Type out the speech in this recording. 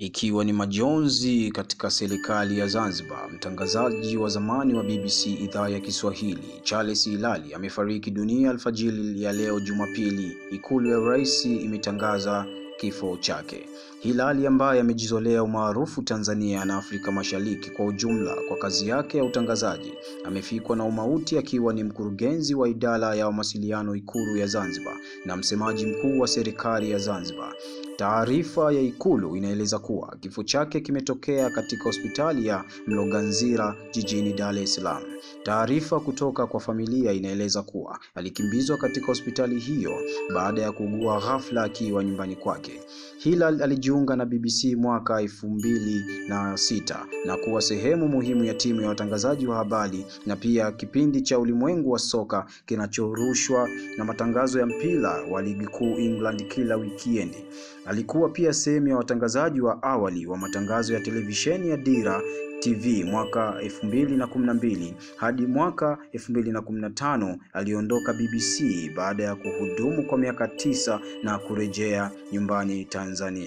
Ikiwa ni majonzi katika serikali ya Zanzibar, mtangazaji wa zamani wa BBC idhaa ya Kiswahili Charles Hilali amefariki dunia alfajiri ya leo Jumapili. Ikulu ya Rais imetangaza kifo chake. Hilali ambaye amejizolea umaarufu Tanzania na Afrika Mashariki kwa ujumla kwa kazi yake ya utangazaji, amefikwa na umauti akiwa ni mkurugenzi wa idara ya mawasiliano Ikulu ya Zanzibar na msemaji mkuu wa serikali ya Zanzibar. Taarifa ya Ikulu inaeleza kuwa kifo chake kimetokea katika hospitali ya Mloganzila jijini Dar es Salaam. Taarifa kutoka kwa familia inaeleza kuwa alikimbizwa katika hospitali hiyo baada ya kuugua ghafla akiwa nyumbani kwake. Hilali alijiunga na BBC mwaka 2006 na kuwa sehemu muhimu ya timu ya watangazaji wa habari na pia kipindi cha Ulimwengu wa Soka kinachorushwa na matangazo ya mpira wa ligi kuu England kila weekend. Alikuwa pia sehemu ya watangazaji wa awali wa matangazo ya televisheni ya Dira TV mwaka 2012 hadi mwaka 2015. Aliondoka BBC baada ya kuhudumu kwa miaka 9 na kurejea nyumbani Tanzania.